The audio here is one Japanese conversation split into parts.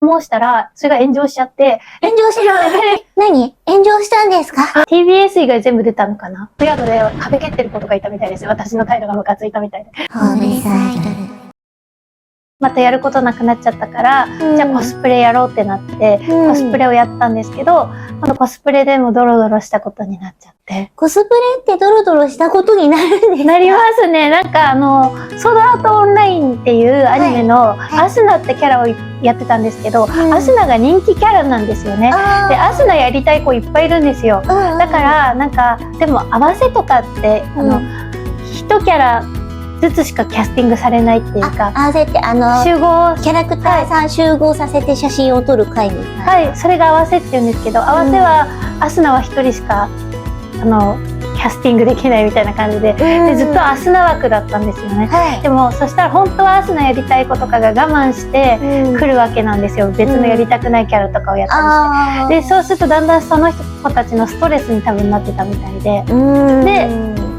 申したら、それが炎上しちゃって。炎上しる何炎上したんですか？ TBS 以外全部出たのかな。ヤードで壁蹴ってる子とかいたみたいですよ。私の態度がムカついたみたいで。ホームレスアイドル。またやることなくなっちゃったから、じゃあコスプレやろうってなって、コスプレをやったんですけど、コスプレでもドロドロしたことになっちゃって。コスプレってドロドロしたことになるんですか？なりますね。なんかソードアートオンラインっていうアニメのアスナってキャラをやってたんですけど、アスナが人気キャラなんですよね。で、アスナやりたい子いっぱいいるんですよ。だからなんかでも合わせとかって1キャラずつしかキャスティングされないっていうか、合わせて集合キャラクターさん集合させて写真を撮る会みたいな。はい、それが合わせって言うんですけど、合わせはアスナは1人しかキャスティングできないみたいな感じで、ずっとアスナ枠だったんですよね。でもそしたら本当はアスナやりたい子とかが我慢して来るわけなんですよ。別のやりたくないキャラとかをやったりして、でそうするとだんだんその子たちのストレスに多分なってたみたいで、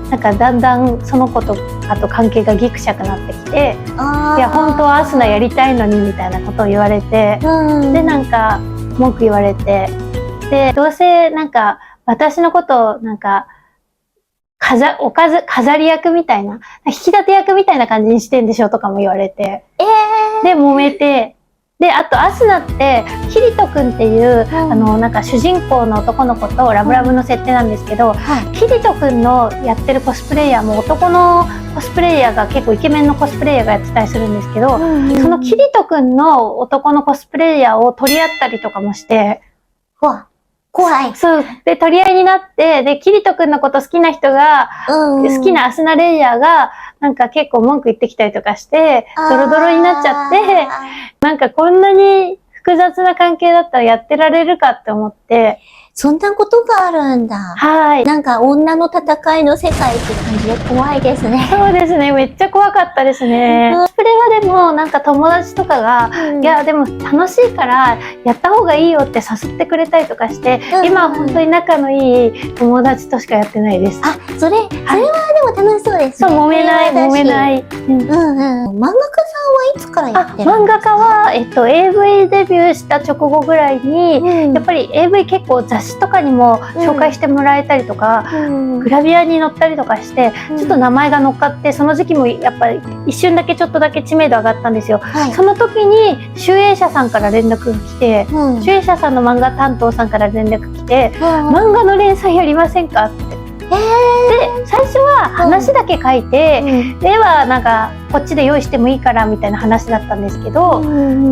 なんかだんだんその子とあと関係がギクシャくなってきて、いや本当はアスナやりたいのにみたいなことを言われて、でなんか文句言われて、でどうせなんか私のことをなんか飾り役みたいな、引き立て役みたいな感じにしてんでしょとかも言われて、で揉めて。で、あとアスナってキリトくんっていうなんか主人公の男の子とラブラブの設定なんですけど、キリトくんのやってるコスプレイヤーも男のコスプレイヤーが結構イケメンのコスプレイヤーがやってたりするんですけど、そのキリトくんの男のコスプレイヤーを取り合ったりとかもして、怖い。そう。で、取り合いになって、で、キリトくんのこと好きな人が、好きなアスナレイヤーが、なんか結構文句言ってきたりとかして、ドロドロになっちゃって、なんかこんなに複雑な関係だったらやってられるかって思って、そんなことがあるんだ。はい。なんか女の戦いの世界って感じで怖いですね。そうですね。めっちゃ怖かったですね。コスプレはでもなんか友達とかが、いやでも楽しいからやった方がいいよって誘ってくれたりとかして、今は本当に仲のいい友達としかやってないです。それはでも楽しそうですね。そう、揉めない。漫画家さんはいつからやってるんですか？漫画家は、AV デビューした直後ぐらいに、やっぱり AV 結構雑誌とかにも紹介してもらえたりとか、グラビアに載ったりとかして、ちょっと名前が乗っかって、その時期もやっぱり一瞬だけちょっとだけ知名度上がったんですよ。その時に集英社さんから連絡が来て、集英社さんの漫画担当さんから連絡来て、漫画の連載やりませんかって。で最初は話だけ書いて、絵はなんかこっちで用意してもいいからみたいな話だったんですけど、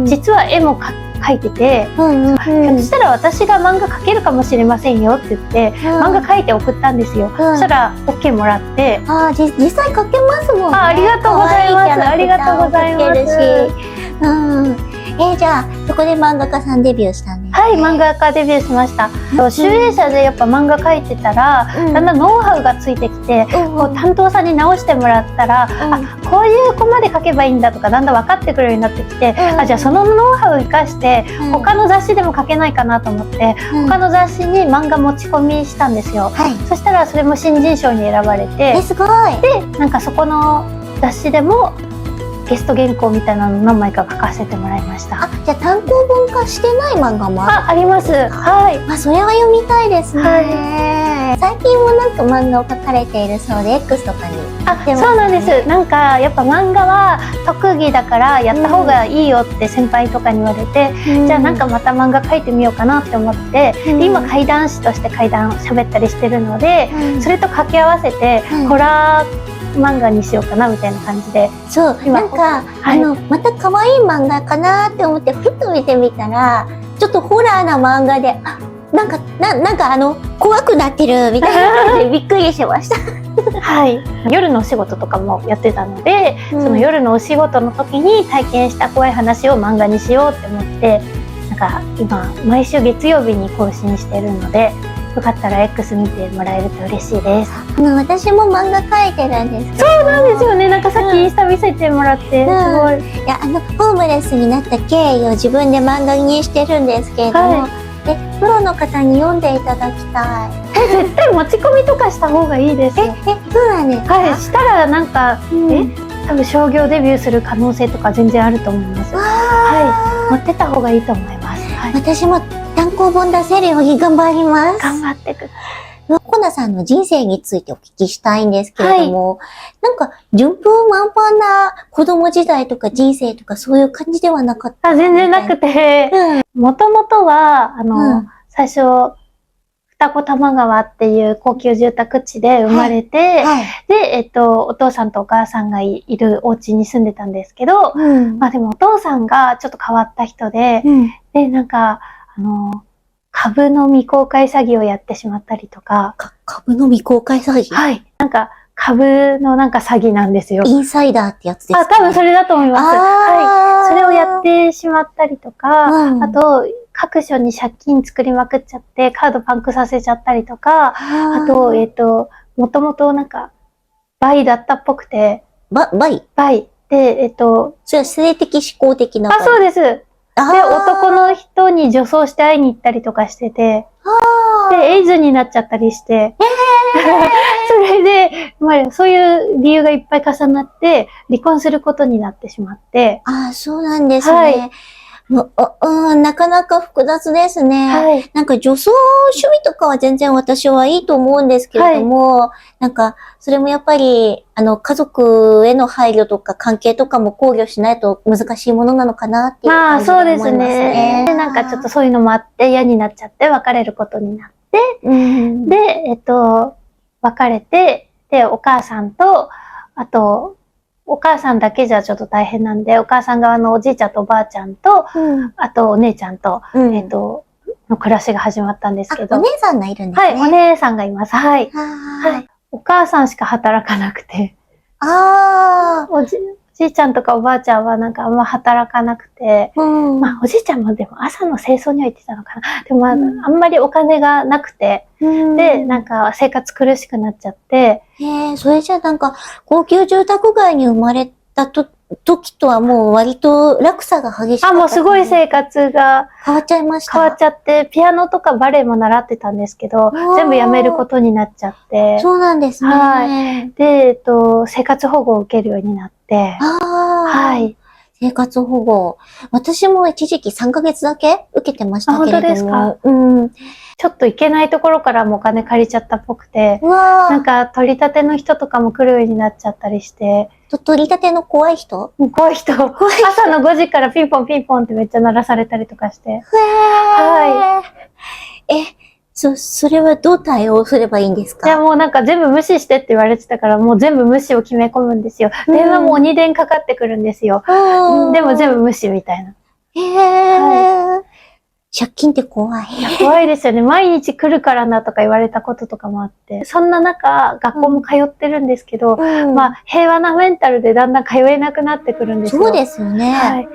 実は絵も描いてて、ひょっとしたら私が漫画描けるかもしれませんよって言って漫画描いて送ったんですよ。そしたら OK もらって、実際描けますもんね。ありがとうございます。ありがとうございます。じゃあそこで漫画家さんデビューしたんですね。はい、漫画家デビューしました。集英社でやっぱ漫画描いてたら、だんだんノウハウがついてきて、こう担当さんに直してもらったら、こういうコマで描けばいいんだとかだんだん分かってくるようになってきて、じゃあそのノウハウを生かして他の雑誌でも描けないかなと思って、他の雑誌に漫画持ち込みしたんですよ。そしたらそれも新人賞に選ばれて、すごい。でなんかそこの雑誌でもゲスト原稿みたいなの何枚か書かせてもらいました。じゃあ単行本化してない漫画もあります。はい。それは読みたいですね。最近もなんか漫画を描かれているそうで X とかに。そうなんです。なんかやっぱ漫画は特技だからやった方がいいよって先輩とかに言われて、じゃあなんかまた漫画描いてみようかなって思って、今怪談師として怪談喋ったりしてるので、それと掛け合わせてホラー漫画にしようかなみたいな感じで。なんかまた可愛い漫画かなって思ってふっと見てみたら、ちょっとホラーな漫画で、なんか怖くなってるみたいな感じでびっくりしました。はい、夜のお仕事とかもやってたので、その夜のお仕事の時に体験した怖い話を漫画にしようって思って、なんか今毎週月曜日に更新してるので、よかったら X 見てもらえると嬉しいです。私も漫画描いてるんですけど。そうなんですよね。なんかさっきインスタ見せてもらって、すごい。いやホームレスになった経緯を自分で漫画にしてるんですけれども、プロの方に読んでいただきたい。絶対持ち込みとかした方がいいですよ。そうなんですか？はい、したらなんか多分商業デビューする可能性とか全然あると思います。はい。持ってた方がいいと思います。はい、私も単行本出せるように頑張ります。頑張ってください。コナさんの人生についてお聞きしたいんですけれども、なんか順風満帆な子供時代とか人生とかそういう感じではなかった？全然なくて、もともとは、最初、二子玉川っていう高級住宅地で生まれて、で、お父さんとお母さんがいるお家に住んでたんですけど、まあでもお父さんがちょっと変わった人で、で、なんか、株の未公開詐欺をやってしまったりとか。株の未公開詐欺？はい。なんか、株のなんか詐欺なんですよ。インサイダーってやつですかね？多分それだと思います。はい。それをやってしまったりとか、あと、各所に借金作りまくっちゃって、カードパンクさせちゃったりとか、あと、もともとなんか、バイだったっぽくて。バイで、それは性的思考的な？そうです。で、男の人に女装して会いに行ったりとかしてて、で、エイズになっちゃったりして、それで、まあ、そういう理由がいっぱい重なって、離婚することになってしまって。そうなんですね。なかなか複雑ですね。なんか女装趣味とかは全然私はいいと思うんですけれども、なんかそれもやっぱり家族への配慮とか関係とかも考慮しないと難しいものなのかなっていう感じで思いますね。そうですね。で、なんかちょっとそういうのもあって嫌になっちゃって別れることになって、で、別れて、で、お母さんと、あと、お母さんだけじゃちょっと大変なんで、お母さん側のおじいちゃんとおばあちゃんと、あとお姉ちゃんと、の暮らしが始まったんですけど。お姉さんがいるんですね。はい、お姉さんがいます。はい。はい。お母さんしか働かなくて。おじいちゃんとかおばあちゃんはなんかあんま働かなくて、まあおじいちゃんもでも朝の清掃には行ってたのかな。でも、あんまりお金がなくて、で、なんか生活苦しくなっちゃって。それじゃなんか高級住宅街に生まれた時とはもう割と落差が激しかった。もうすごい生活が変わっちゃいました。変わっちゃって、ピアノとかバレエも習ってたんですけど、全部やめることになっちゃって。そうなんですね。はい。で、生活保護を受けるようになって。はい。生活保護。私も一時期3ヶ月だけ受けてましたけれども。本当ですか？ちょっと行けないところからもお金借りちゃったっぽくて、なんか取り立ての人とかも来るようになっちゃったりして。取り立ての怖い人？怖い人。朝の5時からピンポンピンポンってめっちゃ鳴らされたりとかして。それはどう対応すればいいんですか？いやもうなんか全部無視してって言われてたから、もう全部無視を決め込むんですよ。電話も鬼電かかってくるんですよ。でも全部無視みたいな。借金って怖い。怖いですよね。毎日来るからなとか言われたこととかもあって。そんな中、学校も通ってるんですけど、まあ平和なメンタルでだんだん通えなくなってくるんですよ。そうですよね。はい。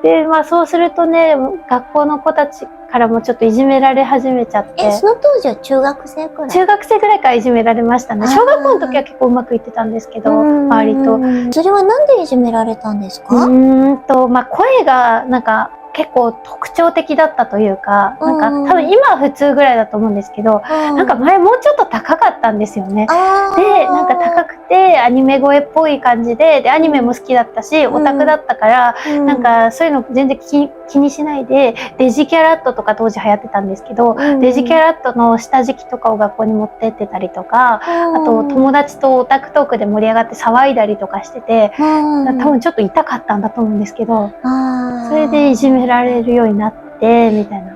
で、まあそうするとね、学校の子たちからもちょっといじめられ始めちゃって。その当時は中学生くらい？中学生くらいからいじめられましたね。小学校の時は結構うまくいってたんですけど、周りと。それはなんでいじめられたんですか？まあ声がなんか結構特徴的だったというか、なんか多分今は普通ぐらいだと思うんですけど、なんか前もうちょっと高かったんですよね。で、なんか高くてアニメ声っぽい感じで、アニメも好きだったし、オタクだったから、なんかそういうの全然気にしないで、デジキャラットとか当時流行ってたんですけど、デジキャラットの下敷きとかを学校に持ってってたりとか、あと友達とオタクトークで盛り上がって騒いだりとかしてて、多分ちょっと痛かったんだと思うんですけど、それでいじめられるようになってみたいな。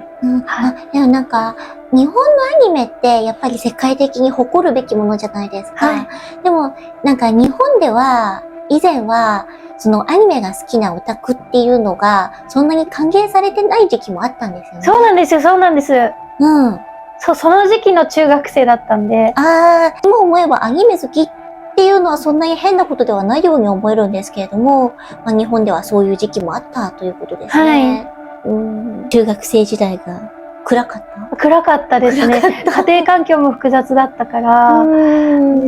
でもなんか日本のアニメってやっぱり世界的に誇るべきものじゃないですか。でもなんか日本では以前はそのアニメが好きなオタクっていうのがそんなに歓迎されてない時期もあったんですよね。そうなんですよ、そうなんです。その時期の中学生だったんで。今思えばアニメ好きっていうのはそんなに変なことではないように思えるんですけれども、日本ではそういう時期もあったということですね。中学生時代が暗かった？暗かったですね。家庭環境も複雑だったから、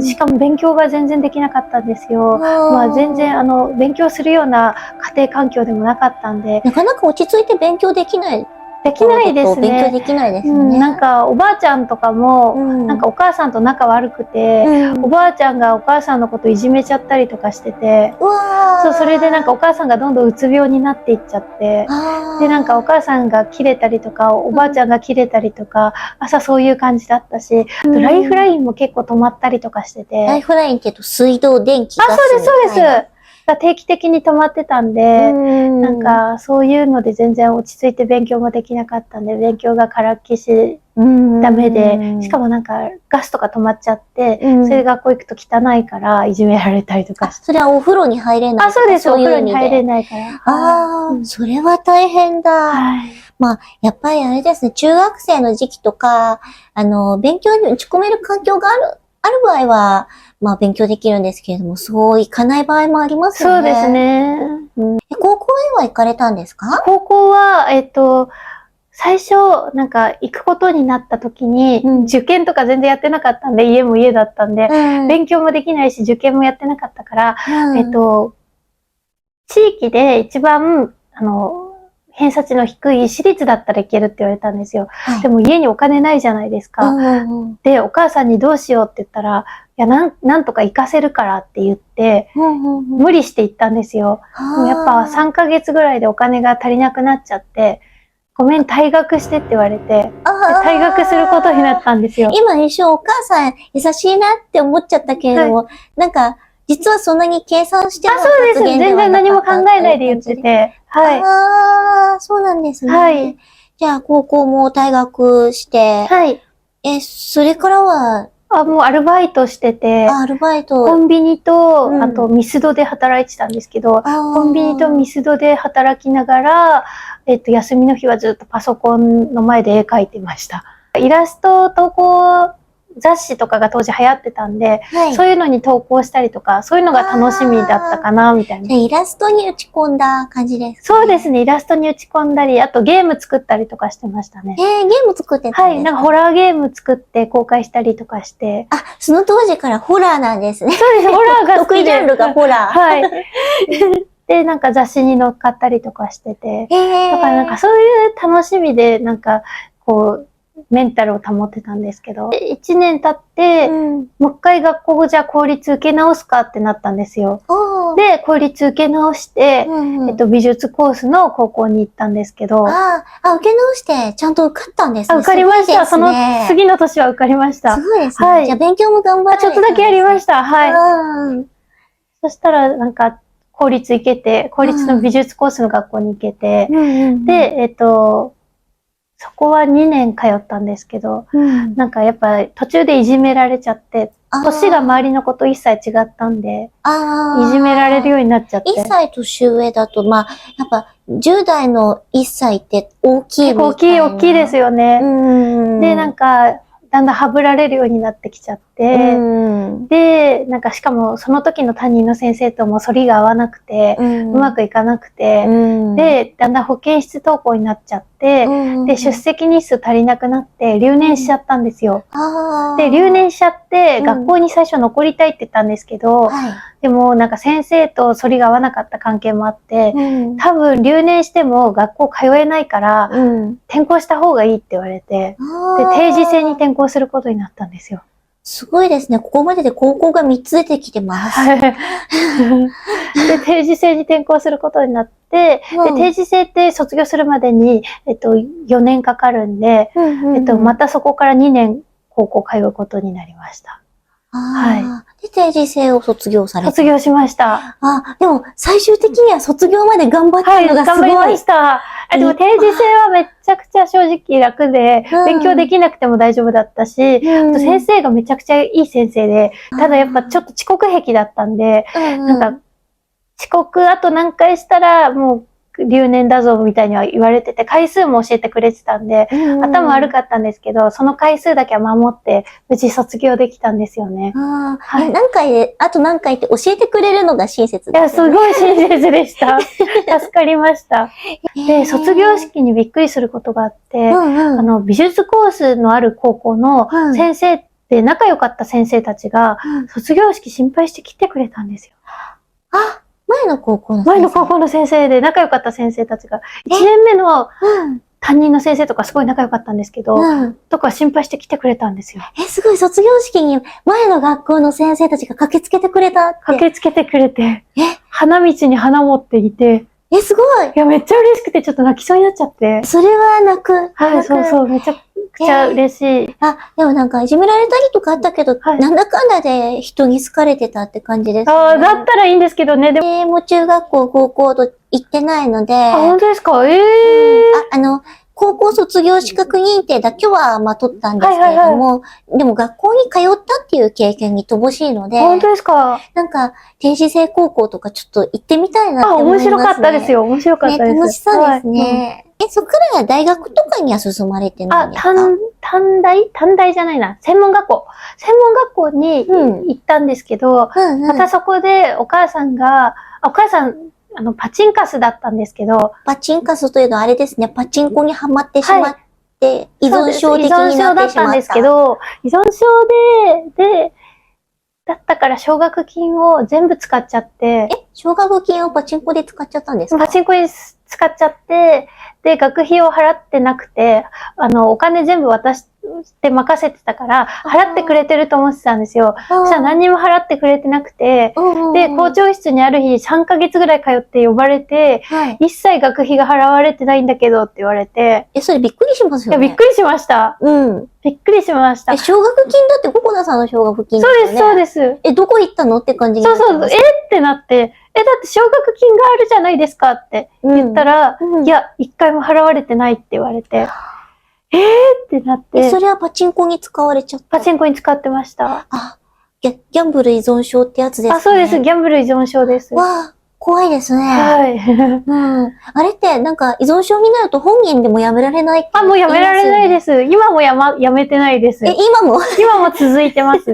しかも勉強が全然できなかったんですよ。まあ全然勉強するような家庭環境でもなかったんで。なかなか落ち着いて勉強できないできないですね。勉強できないですよね。なんかおばあちゃんとかも、なんかお母さんと仲悪くて、おばあちゃんがお母さんのこといじめちゃったりとかしてて、そう、それでなんかお母さんがどんどんうつ病になっていっちゃって、でなんかお母さんが切れたりとか、おばあちゃんが切れたりとか、朝そういう感じだったし、あとライフラインも結構止まったりとかしてて。ライフラインって言うと水道、電気、ガスみたいな。そうです、そうです。が定期的に止まってたんで、なんかそういうので全然落ち着いて勉強もできなかったんで、勉強がからっきしダメで、しかもなんかガスとか止まっちゃって、それ学校行くと汚いからいじめられたりとかして。それはお風呂に入れない。そうです、お風呂に入れないから。それは大変だ。まあ、やっぱりあれですね、中学生の時期とか、勉強に打ち込める環境がある場合は、まあ勉強できるんですけれども、そういかない場合もありますよね。そうですね。高校へは行かれたんですか？高校は、最初、なんか行くことになった時に、受験とか全然やってなかったんで、家も家だったんで、勉強もできないし、受験もやってなかったから、地域で一番、偏差値の低い私立だったらいけるって言われたんですよ。でも家にお金ないじゃないですか。で、お母さんにどうしようって言ったら、いや、なんとか行かせるからって言って、無理して行ったんですよ。やっぱ3ヶ月ぐらいでお金が足りなくなっちゃって、ごめん、退学してって言われて、退学することになったんですよ。今一瞬お母さん優しいなって思っちゃったけれども、なんか、実はそんなに計算してもそうです。全然何も考えないで言ってて。そうなんですね。はい。じゃあ、高校も退学して。はい。それからはもうアルバイトしてて。アルバイト。コンビニと、あとミスドで働いてたんですけど、コンビニとミスドで働きながら、休みの日はずっとパソコンの前で絵描いてました。イラスト投稿雑誌とかが当時流行ってたんで、そういうのに投稿したりとか、そういうのが楽しみだったかな、みたいな。イラストに打ち込んだ感じですか？そうですね、イラストに打ち込んだり、あとゲーム作ったりとかしてましたね。ゲーム作ってたんですか？はい、なんかホラーゲーム作って公開したりとかして。その当時からホラーなんですね。そうです、ホラーが好きで。得意ジャンルがホラー。はい。で、なんか雑誌に乗っかったりとかしてて。だからなんかそういう楽しみで、なんか、こう、メンタルを保ってたんですけど、1年経って、もう一回学校じゃあ公立受け直すかってなったんですよ。で、公立受け直して、美術コースの高校に行ったんですけど。受け直して、ちゃんと受かったんですね。受かりました。その次の年は受かりました。すごいですね。はい。じゃあ勉強も頑張られたんですね。ちょっとだけやりました。はい。そしたら、なんか、公立行けて、公立の美術コースの学校に行けて、で、そこは2年通ったんですけど、なんかやっぱ途中でいじめられちゃって、年が周りの子と一切違ったんで、いじめられるようになっちゃって。1歳年上だと、まあ、やっぱ10代の1歳って大きいみたいな。大きいですよね。で、なんか、だんだんはぶられるようになってきちゃって、で、なんかしかもその時の担任の先生とも反りが合わなくて、うまくいかなくて、で、だんだん保健室登校になっちゃって、で、出席日数足りなくなって留年しちゃったんですよ。で、留年しちゃって、学校に最初残りたいって言ったんですけど、でもなんか先生と反りが合わなかった関係もあって、多分留年しても学校通えないから、転校した方がいいって言われて、で、定時制に転校することになったんですよ。すごいですね。ここまでで高校が3つ出てきてます。で、定時制に転校することになって、で、定時制って卒業するまでに、4年かかるんで、またそこから2年高校通うことになりました。はい。で、定時制を卒業された。卒業しました。でも、最終的には卒業まで頑張ったのがすごい。頑張りました。でも、定時制はめちゃくちゃ正直楽で、勉強できなくても大丈夫だったし、あと先生がめちゃくちゃいい先生で、ただやっぱちょっと遅刻癖だったんで、なんか、遅刻あと何回したら、もう、留年だぞみたいには言われてて、回数も教えてくれてたんで、頭悪かったんですけど、その回数だけは守って、無事卒業できたんですよね。何回で、あと何回って教えてくれるのが親切ですよね。いや、すごい親切でした。助かりました。で、卒業式にびっくりすることがあって、美術コースのある高校の先生で仲良かった先生たちが、卒業式心配して来てくれたんですよ。前の高校の先生で仲良かった先生たちが、1年目の担任の先生とかすごい仲良かったんですけど、とか心配して来てくれたんですよ。すごい、卒業式に前の学校の先生たちが駆けつけてくれたって。駆けつけてくれて、花道に花持っていて、すごい。いや、めっちゃ嬉しくてちょっと泣きそうになっちゃって。それは泣く。はい、そうそう、めちゃくちゃ嬉しい。でもなんかいじめられたりとかあったけど、なんだかんだで人に好かれてたって感じですね。だったらいいんですけどね。でもう中学校、高校と行ってないので。本当ですか？高校卒業資格認定だけは、取ったんですけれども、でも学校に通ったっていう経験に乏しいので、本当ですか？なんか、定時制高校とかちょっと行ってみたいなって思いますね。面白かったですよ。面白かったです。楽しそうですね。そっから大学とかには進まれてないんですか？短大じゃないな。専門学校に行ったんですけど、またそこでお母さん、パチンカスだったんですけど。パチンカスというのはあれですね、パチンコにはまってしまって、依存症的になってしまった。依存症だったんですけど、依存症だったから奨学金を全部使っちゃって。奨学金をパチンコで使っちゃったんですか？パチンコに使っちゃって、で、学費を払ってなくて、お金全部渡して任せてたから、払ってくれてると思ってたんですよ。そしたら何にも払ってくれてなくて、で、校長室にある日3ヶ月ぐらい通って呼ばれて、一切学費が払われてないんだけどって言われて。それびっくりしますよね。いや、びっくりしました。びっくりしました。奨学金だって、ココナさんの奨学金ですよね。そうです、そうです。どこ行ったのって感じになってます。ってなって、だって奨学金があるじゃないですかって言ったら、いや、一回も払われてないって言われて、ってなって。それはパチンコに使われちゃった？パチンコに使ってました。ギャンブル依存症ってやつですね。そうです。ギャンブル依存症です。怖いですね。はい。あれって、なんか依存症になると本人でもやめられないって。もうやめられないです。今もやめてないです。今も続いてます。た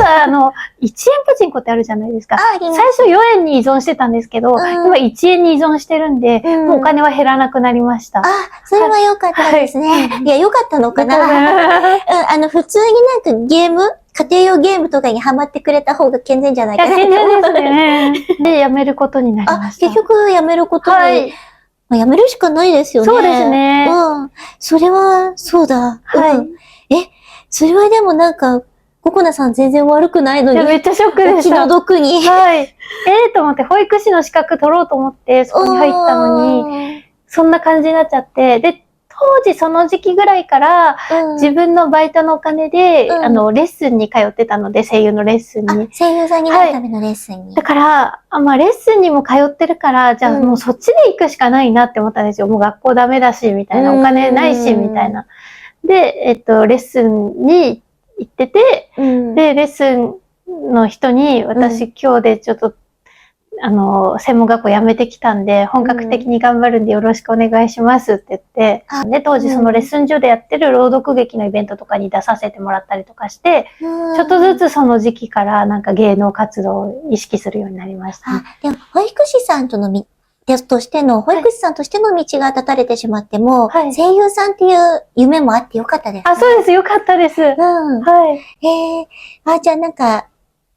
だ、1円パチンコってあるじゃないですか。最初4円に依存してたんですけど、今1円に依存してるんで、もうお金は減らなくなりました。それは良かったですね。いや、良かったのかな。普通になんか家庭用ゲームとかにハマってくれた方が健全じゃないかな。健全ですね。で、やめることになりました。結局やめることに。やめるしかないですよね。そうですね。それは、そうだ。それはでもなんか、ココナさん全然悪くないのに。めっちゃショックでした。気の毒に。と思って、保育士の資格取ろうと思って、そこに入ったのに、そんな感じになっちゃって、で、当時その時期ぐらいから、自分のバイトのお金で、レッスンに通ってたので、声優のレッスンに。声優さんになるためのレッスンに。だから、レッスンにも通ってるから、じゃあもうそっちで行くしかないなって思ったんですよ。もう学校ダメだし、みたいな。お金ないし、みたいな。で、レッスンに行ってて、で、レッスンの人に、私今日でちょっと、専門学校辞めてきたんで、本格的に頑張るんでよろしくお願いしますって言って、で、当時そのレッスン所でやってる朗読劇のイベントとかに出させてもらったりとかして、ちょっとずつその時期からなんか芸能活動を意識するようになりましたね。でも、保育士さんとしての道が断たれてしまっても、声優さんっていう夢もあってよかったですね。そうです、よかったです。じゃあなんか、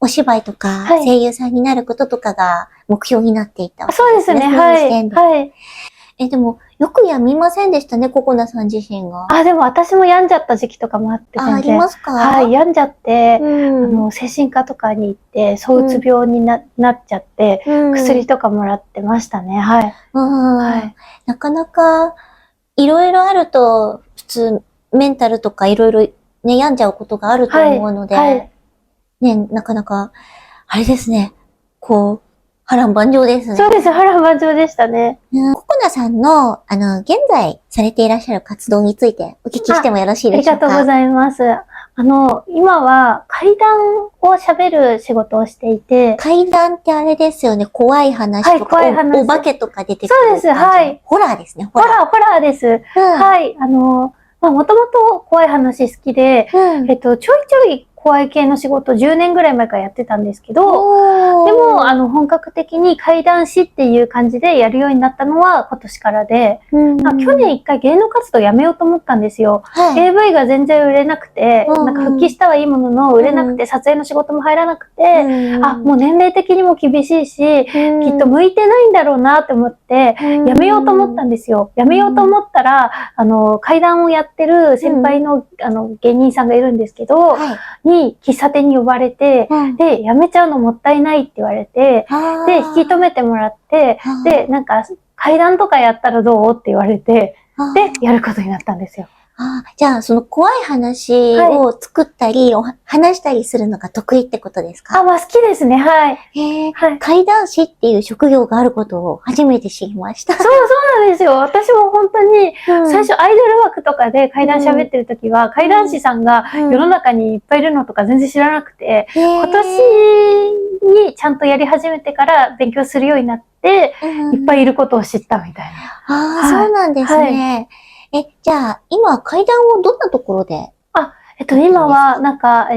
お芝居とか、声優さんになることとかが目標になっていたわけですね。そうですね、でも、よく病みませんでしたね、ココナさん自身が。でも私も病んじゃった時期とかもあって、ありますか？病んじゃって、精神科とかに行って、躁うつ病になっちゃって、薬とかもらってましたね。なかなか、いろいろあると、普通、メンタルとかいろいろね、病んじゃうことがあると思うので、なかなか、あれですね、波乱万丈ですね。そうです、波乱万丈でしたね。ココナさんの、現在されていらっしゃる活動についてお聞きしてもよろしいでしょうか？ありがとうございます。今は怪談を喋る仕事をしていて。怪談ってあれですよね、怖い話とか、お化けとか出てくる。そうです、ホラーですね、ホラーです。もともと怖い話好きで、ちょいちょい怖い系の仕事10年ぐらい前からやってたんですけど、でも、本格的に怪談師っていう感じでやるようになったのは今年からで、去年一回芸能活動やめようと思ったんですよ。AV が全然売れなくて、なんか復帰したはいいものの売れなくて、撮影の仕事も入らなくて、もう年齢的にも厳しいし、きっと向いてないんだろうなって思って、やめようと思ったんですよ。やめようと思ったら、怪談をやってる先輩の、芸人さんがいるんですけど、に喫茶店に呼ばれて、で、やめちゃうのもったいないって言われて、で、引き止めてもらって、で、なんか、怪談とかやったらどうって言われて、で、やることになったんですよ。じゃあ、その怖い話を作ったり、話したりするのが得意ってことですか？まあ好きですね、はい。怪談師っていう職業があることを初めて知りました。そうなんですよ。私も本当に、最初アイドル枠とかで怪談喋ってる時は、怪談師さんが世の中にいっぱいいるのとか全然知らなくて、今年にちゃんとやり始めてから勉強するようになって、いっぱいいることを知ったみたいな。そうなんですね。じゃあ、今、怪談をどんなところで？今は、なんか、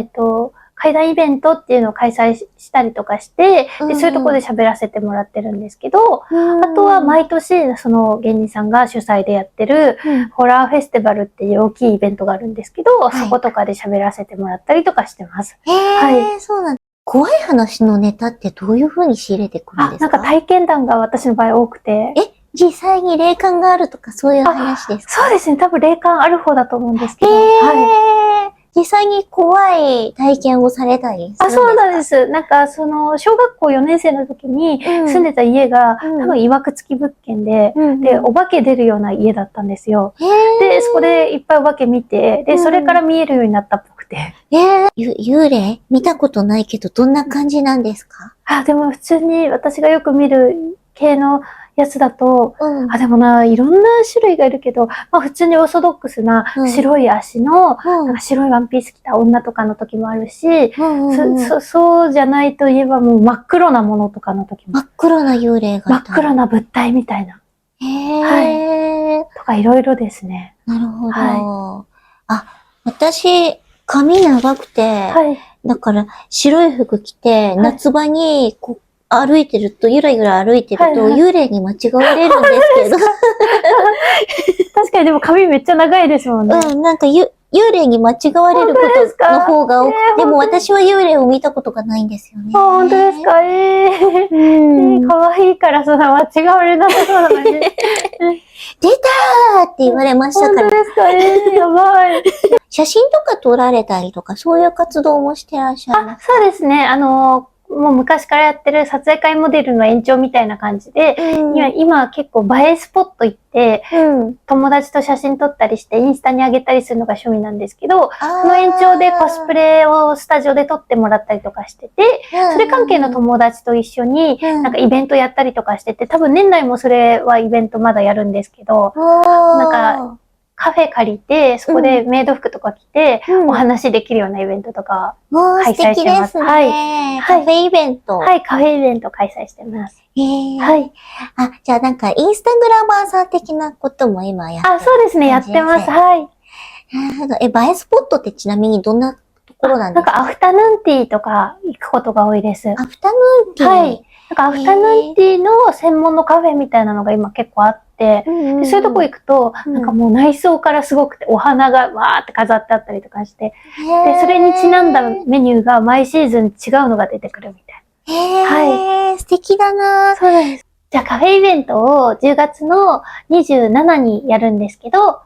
怪談イベントっていうのを開催したりとかして、で、そういうところで喋らせてもらってるんですけど、あとは毎年、その芸人さんが主催でやってる、ホラーフェスティバルっていう大きいイベントがあるんですけど、そことかで喋らせてもらったりとかしてます。そうなんだ。怖い話のネタってどういう風に仕入れてくるんですか？なんか体験談が私の場合多くて。実際に霊感があるとかそういう話ですか？そうですね。多分霊感ある方だと思うんですけど。実際に怖い体験をされたりするんですか？そうなんです。なんか、小学校4年生の時に住んでた家が、多分曰く付き物件で、で、お化け出るような家だったんですよ。で、そこでいっぱいお化け見て、で、それから見えるようになったっぽくて。幽霊見たことないけど、どんな感じなんですか？でも普通に私がよく見る系のやつだと、でもいろんな種類がいるけど、普通にオーソドックスな白い足の、なんか白いワンピース着た女とかの時もあるし、そうじゃないといえばもう真っ黒なものとかの時も。真っ黒な幽霊がいた。真っ黒な物体みたいな。とかいろいろですね。なるほど。私、髪長くて、だから白い服着て、夏場に歩いてると、ゆらゆら歩いてると、幽霊に間違われるんですけど。確かにでも髪めっちゃ長いですもんね。なんか幽霊に間違われることの方が多くて、でも私は幽霊を見たことがないんですよね。本当ですか？可愛いからそんな間違われなさそうなのに。出たーって言われましたから。本当ですか？やばい。写真とか撮られたりとか、そういう活動もしてらっしゃいますか？そうですね。もう昔からやってる撮影会モデルの延長みたいな感じで、今結構映えスポット行って、友達と写真撮ったりしてインスタに上げたりするのが趣味なんですけど、その延長でコスプレをスタジオで撮ってもらったりとかしてて、それ関係の友達と一緒になんかイベントやったりとかしてて、多分年内もそれはイベントまだやるんですけど、なんかカフェ借りて、そこでメイド服とか着て、お話できるようなイベントとか開催してます。カフェイベント。カフェイベント開催してます。じゃあなんかインスタグラマーさん的なことも今やってる？そうですね、やってます。なるほど。映えスポットってちなみにどんなところなんですか？なんかアフタヌーンティーとか行くことが多いです。アフタヌーンティー？なんかアフタヌーンティーの専門のカフェみたいなのが今結構あって、そういうとこ行くと、なんかもう内装からすごくてお花がわーって飾ってあったりとかして、で、それにちなんだメニューが毎シーズン違うのが出てくるみたいな。素敵だな。そうなんです。じゃあカフェイベントを10月の27にやるんですけど、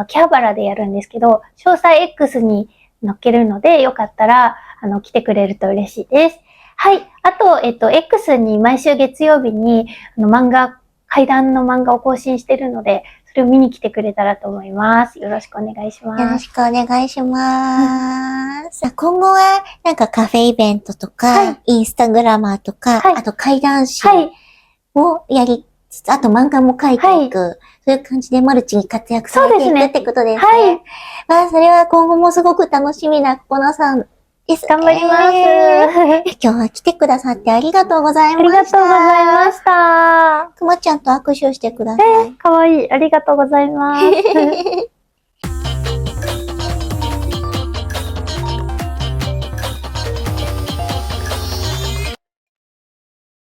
秋葉原でやるんですけど、詳細 X に載っけるので、よかったら、来てくれると嬉しいです。あと、X に毎週月曜日に、怪談の漫画を更新してるので、それを見に来てくれたらと思います。よろしくお願いします。よろしくお願いします。今後は、なんかカフェイベントとか、インスタグラマーとか、あと怪談師をやりつつ、あと漫画も書いていく、そういう感じでマルチに活躍されていくってことですね。それは今後もすごく楽しみなこのさんです。頑張ります。今日は来てくださってありがとうございました。ありがとうございました。くまちゃんと握手してください。かわいい。ありがとうございます。